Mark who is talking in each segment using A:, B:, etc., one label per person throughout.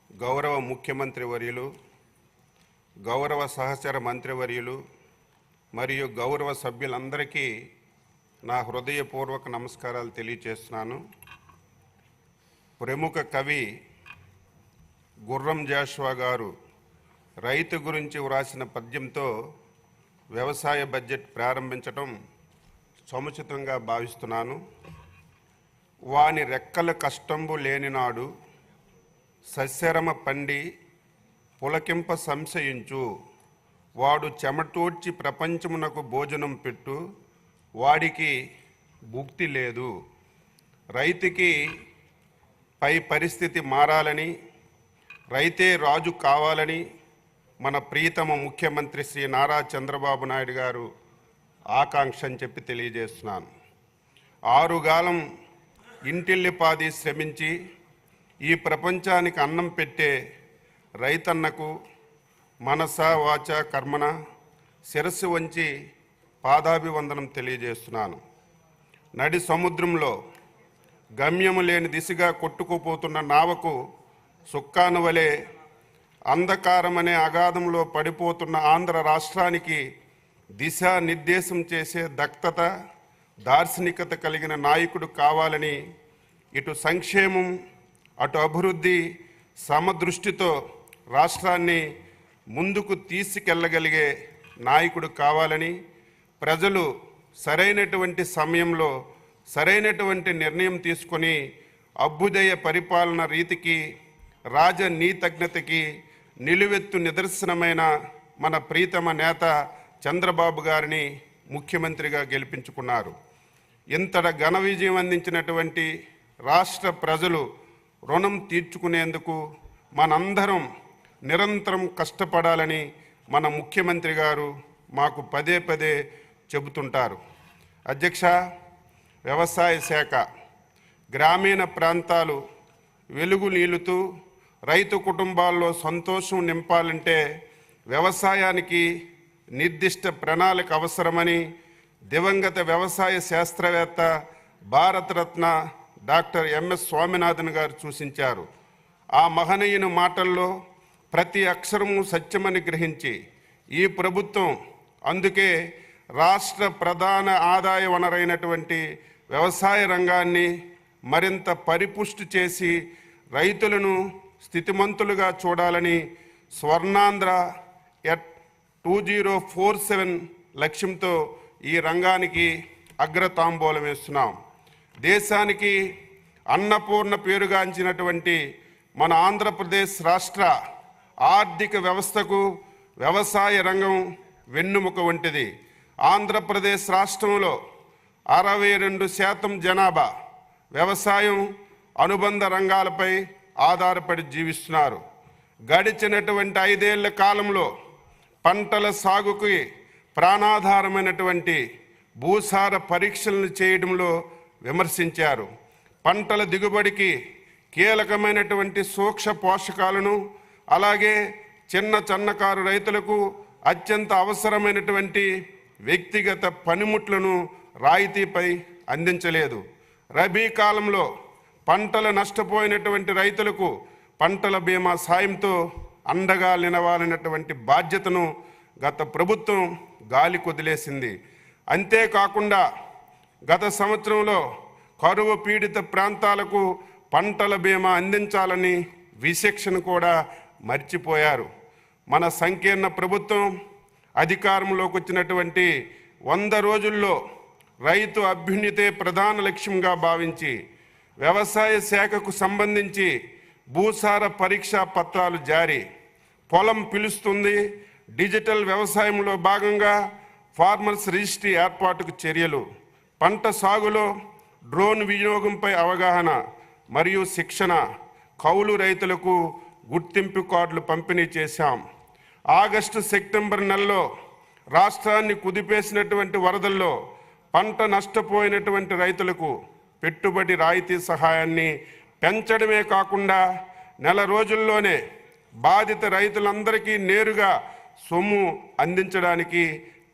A: గౌరవ ముఖ్యమంత్రి వర్యులు, గౌరవ సహచర మంత్రివర్యులు మరియు గౌరవ సభ్యులందరికీ నా హృదయపూర్వక నమస్కారాలు తెలియజేస్తున్నాను. ప్రముఖ కవి గుర్రం జాషువా గారు రైతు గురించి వ్రాసిన పద్యంతో వ్యవసాయ బడ్జెట్ ప్రారంభించడం సముచితంగా భావిస్తున్నాను. వాని రెక్కల కష్టంబు లేనినాడు సస్యరమ పండి పులకింప సంశయించు, వాడు చెమటోడ్చి ప్రపంచమునకు భోజనం పెట్టు, వాడికి భుక్తి లేదు. రైతుకి పై పరిస్థితి మారాలని, రైతే రాజు కావాలని మన ప్రియతమ ముఖ్యమంత్రి శ్రీ నారా చంద్రబాబు నాయుడు గారు ఆకాంక్ష అని చెప్పి తెలియజేస్తున్నాను. ఆరుగాలం ఇంటిల్లిపాది శ్రమించి ఈ ప్రపంచానికి అన్నం పెట్టే రైతన్నకు మనస వాచ కర్మన శిరస్సు వంచి పాదాభివందనం తెలియజేస్తున్నాను. నడి సముద్రంలో గమ్యము లేని దిశగా కొట్టుకుపోతున్న నావకు సుక్కాను వలె అంధకారమనే అగాధంలో పడిపోతున్న ఆంధ్ర రాష్ట్రానికి దిశానిర్దేశం చేసే దక్షత, దార్శనికత కలిగిన నాయకుడు కావాలని, ఇటు సంక్షేమం అటు అభివృద్ధి సమదృష్టితో రాష్ట్రాన్ని ముందుకు తీసుకెళ్ళగలిగే నాయకుడు కావాలని, ప్రజలు సరైనటువంటి సమయంలో సరైనటువంటి నిర్ణయం తీసుకొని అభ్యుదయ పరిపాలన రీతికి, రాజనీతజ్ఞతకి నిలువెత్తు నిదర్శనమైన మన ప్రీతమ నేత చంద్రబాబు గారిని ముఖ్యమంత్రిగా గెలిపించుకున్నారు. ఇంతట ఘన విజయం అందించినటువంటి రాష్ట్ర ప్రజలు రుణం తీర్చుకునేందుకు మనందరం నిరంతరం కష్టపడాలని మన ముఖ్యమంత్రి గారు మాకు పదే పదే చెబుతుంటారు. అధ్యక్ష, వ్యవసాయ శాఖ గ్రామీణ ప్రాంతాలు వెలుగు నీలుతూ రైతు కుటుంబాల్లో సంతోషం నింపాలంటే వ్యవసాయానికి నిర్దిష్ట ప్రణాళిక అవసరమని దివంగత వ్యవసాయ శాస్త్రవేత్త భారతరత్న డాక్టర్ ఎంఎస్ స్వామినాథన్ గారు సూచించారు. ఆ మహనీయుని మాటల్లో ప్రతి అక్షరము సత్యమని గ్రహించి ఈ ప్రభుత్వం అందుకే రాష్ట్ర ప్రధాన ఆదాయ వనరైనటువంటి వ్యవసాయ రంగాన్ని మరింత పరిపుష్టి చేసి రైతులను స్థితిమంతులుగా చూడాలని స్వర్ణాంధ్ర ఎట్ 2047 లక్ష్యంతో ఈ రంగానికి అగ్రతాంబూలం వేస్తున్నాం. దేశానికి అన్నపూర్ణ పేరుగాంచినటువంటి మన ఆంధ్రప్రదేశ్ రాష్ట్ర ఆర్థిక వ్యవస్థకు వ్యవసాయ రంగం వెన్నుముక వంటిది. ఆంధ్రప్రదేశ్ రాష్ట్రంలో 62% జనాభా వ్యవసాయం అనుబంధ రంగాలపై ఆధారపడి జీవిస్తున్నారు. గడిచినటువంటి 5 ఏళ్ల కాలంలో పంటల సాగుకి ప్రాణాధారమైనటువంటి భూసార పరీక్షలను చేయడంలో విమర్శించారు. పంటల దిగుబడికి కీలకమైనటువంటి సూక్ష్మ పోషకాలను, అలాగే చిన్నకారు రైతులకు అత్యంత అవసరమైనటువంటి వ్యక్తిగత పనిముట్లను రాయితీపై అందించలేదు. రబీ కాలంలో పంటలు నష్టపోయినటువంటి రైతులకు పంటల బీమా సాయంతో అండగా నిలవాలన్నటువంటి బాధ్యతను గత ప్రభుత్వం గాలి కొదిలేసింది. అంతేకాకుండా గత సంవత్సరంలో కరువు పీడిత ప్రాంతాలకు పంటల బీమా అందించాలని విచక్షణ కూడా మర్చిపోయారు. మన సంకీర్ణ ప్రభుత్వం అధికారంలోకి వచ్చినటువంటి 100 రోజుల్లో రైతు అభ్యున్నతే ప్రధాన లక్ష్యంగా భావించి వ్యవసాయ శాఖకు సంబంధించి భూసార పరీక్షా పత్రాలు జారీ, పొలం పిలుస్తుంది, డిజిటల్ వ్యవసాయంలో భాగంగా ఫార్మర్స్ రిజిస్ట్రీ ఏర్పాటుకు చర్యలు, పంట సాగులో డ్రోన్ వినియోగంపై అవగాహన మరియు శిక్షణ, కౌలు రైతులకు గుర్తింపు కార్డులు పంపిణీ చేశాం. ఆగస్టు సెప్టెంబర్ నెలలో రాష్ట్రాన్ని కుదిపేసినటువంటి వరదల్లో పంట నష్టపోయినటువంటి రైతులకు పెట్టుబడి రాయితీ సహాయాన్ని పెంచడమే కాకుండా నెల రోజుల్లోనే బాధిత రైతులందరికీ నేరుగా సొమ్ము అందించడానికి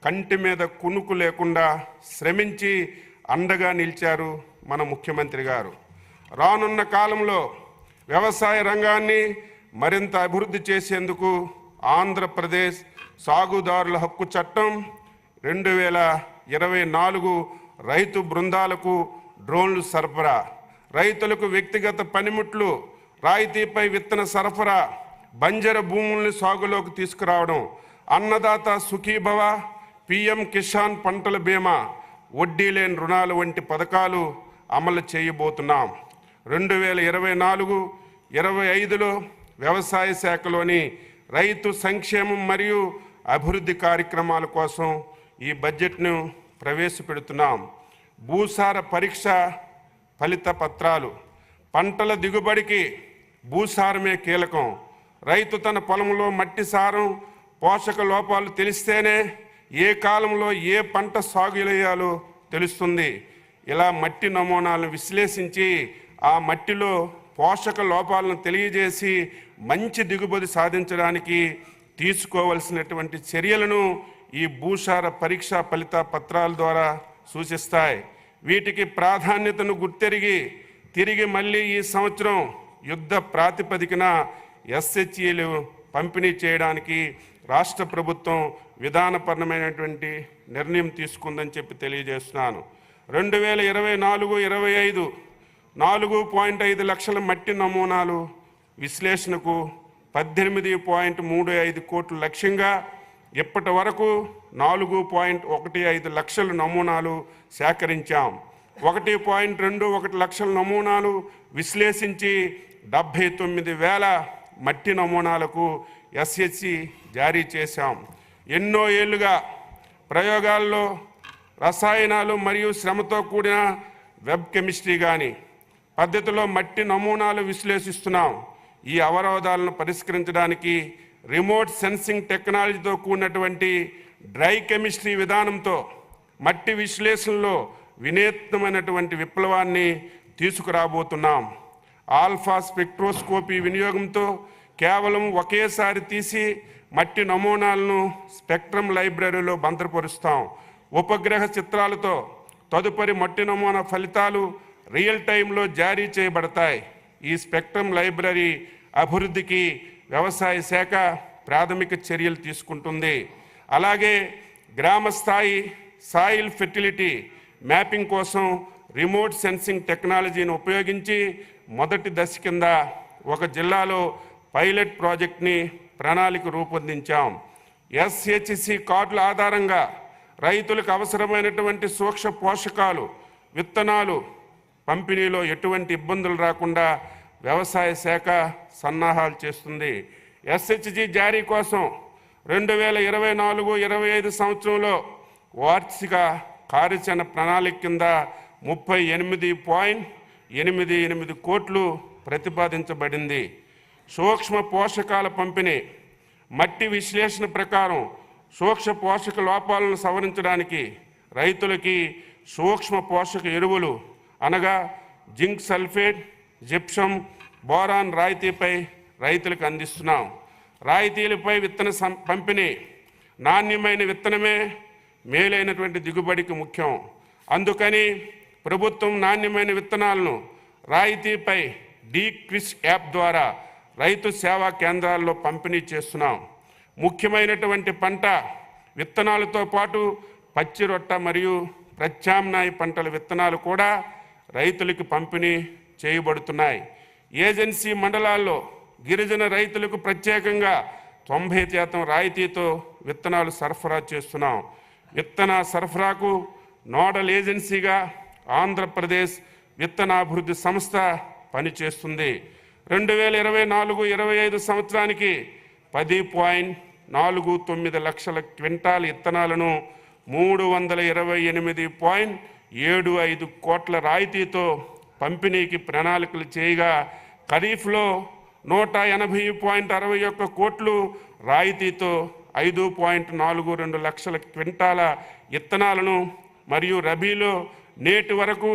A: కంటి మీద కునుకు లేకుండా శ్రమించి అండగా నిలిచారు మన ముఖ్యమంత్రి గారు. రానున్న కాలంలో వ్యవసాయ రంగాన్ని మరింత అభివృద్ధి చేసేందుకు ఆంధ్రప్రదేశ్ సాగుదారుల హక్కు చట్టం 2024 రైతు బృందాలకు డ్రోన్లు సరఫరా, రైతులకు వ్యక్తిగత పనిముట్లు, రాయితీపై విత్తన సరఫరా, బంజరు భూముల్ని సాగులోకి తీసుకురావడం, అన్నదాత సుఖీభవ, పిఎం కిసాన్ పంటల బీమా, వడ్డీ లేని రుణాలు వంటి పథకాలు అమలు చేయబోతున్నాం. 2024-25లో వ్యవసాయ శాఖలోని రైతు సంక్షేమం మరియు అభివృద్ధి కార్యక్రమాల కోసం ఈ బడ్జెట్ను ప్రవేశపెడుతున్నాం. భూసార పరీక్ష ఫలిత పత్రాలు. పంటల దిగుబడికి భూసారమే కీలకం. రైతు తన పొలంలో మట్టి సారం, పోషక లోపాలు తెలిస్తేనే ఏ కాలంలో ఏ పంట సాగు చేయాలో తెలుస్తుంది. ఇలా మట్టి నమూనాలను విశ్లేషించి ఆ మట్టిలో పోషక లోపాలను తెలియజేసి మంచి దిగుబడి సాధించడానికి తీసుకోవలసినటువంటి చర్యలను ఈ భూసార పరీక్ష ఫలిత పత్రాల ద్వారా సూచిస్తాయి. వీటికి ప్రాధాన్యతను గుర్తెరిగి తిరిగి మళ్ళీ ఈ సంవత్సరం యుద్ధ ప్రాతిపదికన ఎస్హెచ్ఈలు పంపిణీ చేయడానికి రాష్ట్ర ప్రభుత్వం విధానపరమైనటువంటి నిర్ణయం తీసుకుందని చెప్పి తెలియజేస్తున్నాను. 2024-25 4.5 లక్షల మట్టి నమూనాలు విశ్లేషణకు 18.35 కోట్ల లక్ష్యంగా ఇప్పటి వరకు 4.15 లక్షల నమూనాలు సేకరించాం. 1.21 లక్షల నమూనాలు విశ్లేషించి 79,000 మట్టి నమూనాలకు ఎస్హెచ్సి జారీ చేశాం. ఎన్నో ఏళ్లుగా ప్రయోగాల్లో రసాయనాలు మరియు శ్రమతో కూడిన వెబ్ కెమిస్ట్రీ పద్ధతిలో మట్టి నమూనాలు విశ్లేషిస్తున్నాం. ఈ అవరోధాలను పరిష్కరించడానికి రిమోట్ సెన్సింగ్ టెక్నాలజీతో కూడినటువంటి డ్రై కెమిస్ట్రీ విధానంతో మట్టి విశ్లేషణలో వినూత్నమైనటువంటి విప్లవాన్ని తీసుకురాబోతున్నాం. ఆల్ఫా స్పెక్ట్రోస్కోపీ వినియోగంతో కేవలం ఒకేసారి తీసి మట్టి నమూనాలను స్పెక్ట్రమ్ లైబ్రరీలో భద్రపరుస్తాం. ఉపగ్రహ చిత్రాలతో తదుపరి మట్టి నమూనా ఫలితాలు రియల్ టైంలో జారీ చేయబడతాయి. ఈ స్పెక్ట్రమ్ లైబ్రరీ అభివృద్ధికి వ్యవసాయ శాఖ ప్రాథమిక చర్యలు తీసుకుంటుంది. అలాగే గ్రామ స్థాయి సాయిల్ ఫెర్టిలిటీ మ్యాపింగ్ కోసం రిమోట్ సెన్సింగ్ టెక్నాలజీని ఉపయోగించి మొదటి దశ కింద ఒక జిల్లాలో పైలట్ ప్రాజెక్ట్ని ప్రణాళిక రూపొందించాం. ఎస్హెచ్సి కార్డుల ఆధారంగా రైతులకు అవసరమైనటువంటి సూక్ష్మ పోషకాలు, విత్తనాలు పంపిణీలో ఎటువంటి ఇబ్బందులు రాకుండా వ్యవసాయ శాఖ సన్నాహాలు చేస్తుంది. ఎస్హెచ్జి జారీ కోసం 2024-25 సంవత్సరంలో వార్షిక కార్యాచరణ ప్రణాళిక కింద 38.88 కోట్లు ప్రతిపాదించబడింది. సూక్ష్మ పోషకాల పంపిణీ. మట్టి విశ్లేషణ ప్రకారం సూక్ష్మ పోషక లోపాలను సవరించడానికి రైతులకి సూక్ష్మ పోషక ఎరువులు అనగా జింక్ సల్ఫేట్, జిప్సమ్, బోరాన్ రాయితీపై రైతులకు అందిస్తున్నాం. రాయితీలపై విత్తన పంపిణీ. నాణ్యమైన విత్తనమే మేలైనటువంటి దిగుబడికి ముఖ్యం. అందుకని ప్రభుత్వం నాణ్యమైన విత్తనాలను రాయితీపై క్రిస్ యాప్ ద్వారా రైతు సేవా కేంద్రాల్లో పంపిణీ చేస్తున్నాం. ముఖ్యమైనటువంటి పంట విత్తనాలతో పాటు పచ్చి రొట్ట మరియు ప్రత్యామ్నాయ పంటల విత్తనాలు కూడా రైతులకు పంపిణీ చేయబడుతున్నాయి. ఏజెన్సీ మండలాల్లో గిరిజన రైతులకు ప్రత్యేకంగా 90% రాయితీతో విత్తనాలు సరఫరా చేస్తున్నాం. విత్తన సరఫరాకు నోడల్ ఏజెన్సీగా ఆంధ్రప్రదేశ్ విత్తనాభివృద్ధి సంస్థ పనిచేస్తుంది. 2024-25 సంవత్సరానికి 10.49 లక్షల క్వింటాల్ విత్తనాలను 328.75 కోట్ల రాయితీతో పంపిణీకి ప్రణాళికలు చేయగా ఖరీఫ్లో 180.61 కోట్లు రాయితీతో 5.42 లక్షల క్వింటాల విత్తనాలను మరియు రబీలో నేటి వరకు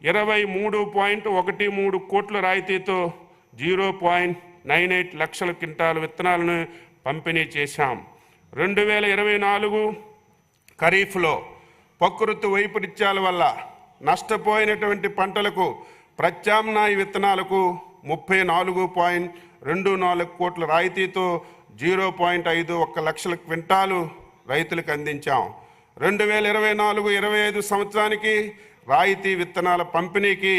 A: 23.13 కోట్ల రాయితీతో 0.98 లక్షల క్వింటాల విత్తనాలను పంపిణీ చేశాం. 2024 ఖరీఫ్లో ప్రకృతి వైపరీత్యాల వల్ల నష్టపోయినటువంటి పంటలకు ప్రత్యామ్నాయ విత్తనాలకు 24 కోట్ల రాయితీతో 0.51 లక్షల క్వింటాలు రైతులకు అందించాం. 2024-25 సంవత్సరానికి రాయితీ విత్తనాల పంపిణీకి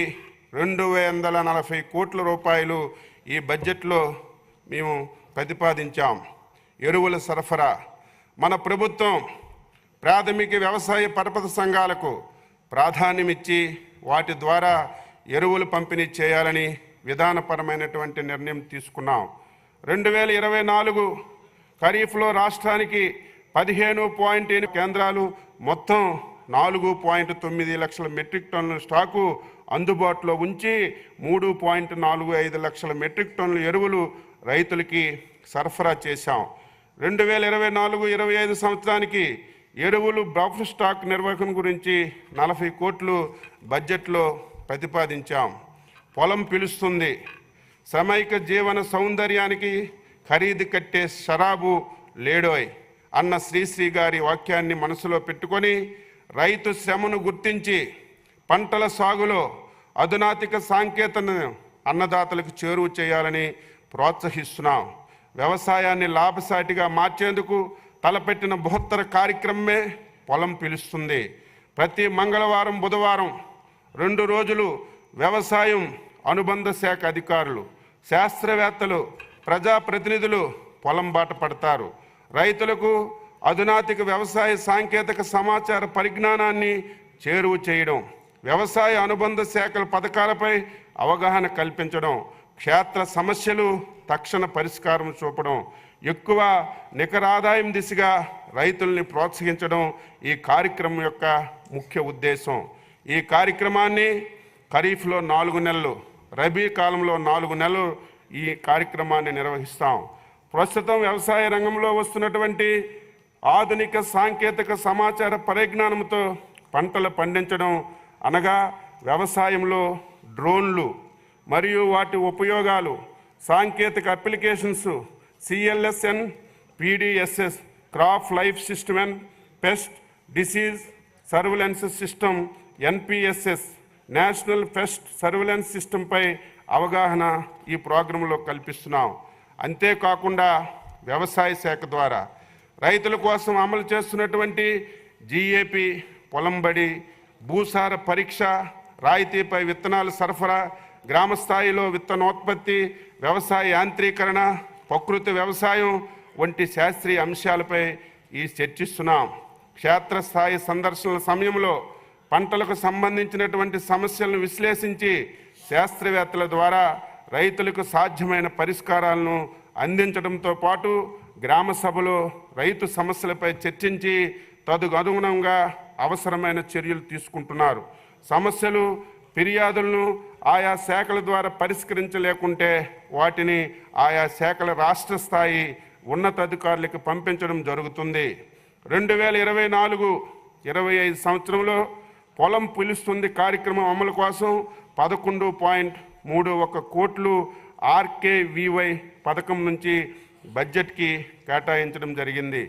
A: 240 కోట్ల రూపాయలు ఈ బడ్జెట్లో మేము ప్రతిపాదించాం. ఎరువుల సరఫరా మన ప్రభుత్వం ప్రాథమిక వ్యవసాయ పరపతి సంఘాలకు ప్రాధాన్యమిచ్చి వాటి ద్వారా ఎరువులు పంపిణీ చేయాలని విధానపరమైనటువంటి నిర్ణయం తీసుకున్నాం. 2024 ఖరీఫ్లో రాష్ట్రానికి 15.8 కేంద్రాలు మొత్తం 4.9 లక్షల మెట్రిక్ టన్నుల స్టాకు అందుబాటులో ఉంచి 3.45 లక్షల మెట్రిక్ టన్నుల ఎరువులు రైతులకి సరఫరా చేశాం. 2024-25 సంవత్సరానికి ఎరువులు బఫర్ స్టాక్ నిర్వహణ గురించి 40 కోట్లు బడ్జెట్లో ప్రతిపాదించాం. పొలం పిలుస్తుంది, సామాజిక జీవన సౌందర్యానికి ఖరీదు కట్టే షరాబు లేడోయ్ అన్న శ్రీశ్రీ గారి వాక్యాన్ని మనసులో పెట్టుకొని రైతు శ్రమను గుర్తించి పంటల సాగులో అధునాతిక సాంకేతికతను అన్నదాతలకు చేరువ చేయాలని ప్రోత్సహిస్తున్నాం. వ్యవసాయాన్ని లాభసాటిగా మార్చేందుకు తలపెట్టిన బృహత్తర కార్యక్రమమే పొలం పిలుస్తుంది. ప్రతి మంగళవారం, బుధవారం 2 రోజులు వ్యవసాయం అనుబంధ శాఖ అధికారులు, శాస్త్రవేత్తలు, ప్రజాప్రతినిధులు పొలం బాట పడతారు. రైతులకు అధునాతిక వ్యవసాయ సాంకేతిక సమాచార పరిజ్ఞానాన్ని చేరువ చేయడం, వ్యవసాయ అనుబంధ శాఖల పథకాలపై అవగాహన కల్పించడం, క్షేత్ర సమస్యలు తక్షణ పరిష్కారం చూపడం, ఎక్కువ నికర ఆదాయం దిశగా రైతుల్ని ప్రోత్సహించడం ఈ కార్యక్రమం యొక్క ముఖ్య ఉద్దేశం. ఈ కార్యక్రమాన్ని ఖరీఫ్లో 4 నెలలు, రబీ కాలంలో 4 నెలలు ఈ కార్యక్రమాన్ని నిర్వహిస్తాం. ప్రస్తుతం వ్యవసాయ రంగంలో వస్తున్నటువంటి ఆధునిక సాంకేతిక సమాచార పరిజ్ఞానంతో పంటలు పండించడం అనగా వ్యవసాయంలో డ్రోన్లు మరియు వాటి ఉపయోగాలు, సాంకేతిక applications, CLSN, PDSS, crop life system, pest disease surveillance system, NPSS, national pest surveillance సిస్టంపై అవగాహన ఈ ప్రోగ్రాంలో కల్పిస్తున్నాం. అంతేకాకుండా వ్యవసాయ శాఖ ద్వారా రైతుల కోసం అమలు చేస్తున్నటువంటి GAP, పొలంబడి, భూసార పరీక్ష, రాయితీపై విత్తనాల సరఫరా, గ్రామ స్థాయిలో విత్తనోత్పత్తి, వ్యవసాయ యాంత్రీకరణ, ప్రకృతి వ్యవసాయం వంటి శాస్త్రీయ అంశాలపై ఈ చర్చిస్తున్నాం. క్షేత్రస్థాయి సందర్శనల సమయంలో పంటలకు సంబంధించినటువంటి సమస్యలను విశ్లేషించి శాస్త్రవేత్తల ద్వారా రైతులకు సాధ్యమైన పరిష్కారాలను అందించడంతో పాటు గ్రామ సభలో రైతు సమస్యలపై చర్చించి తదనుగుణంగా అవసరమైన చర్యలు తీసుకుంటున్నారు. సమస్యలు, ఫిర్యాదులను ఆయా శాఖల ద్వారా పరిష్కరించలేకుంటే వాటిని ఆయా శాఖల రాష్ట్ర స్థాయి ఉన్నతాధికారులకు పంపించడం జరుగుతుంది. 2024-25 సంవత్సరంలో పొలం పిలుస్తుంది కార్యక్రమం అమలు కోసం 11.31 కోట్లు RKVY పథకం నుంచి బడ్జెట్కి కేటాయించడం జరిగింది.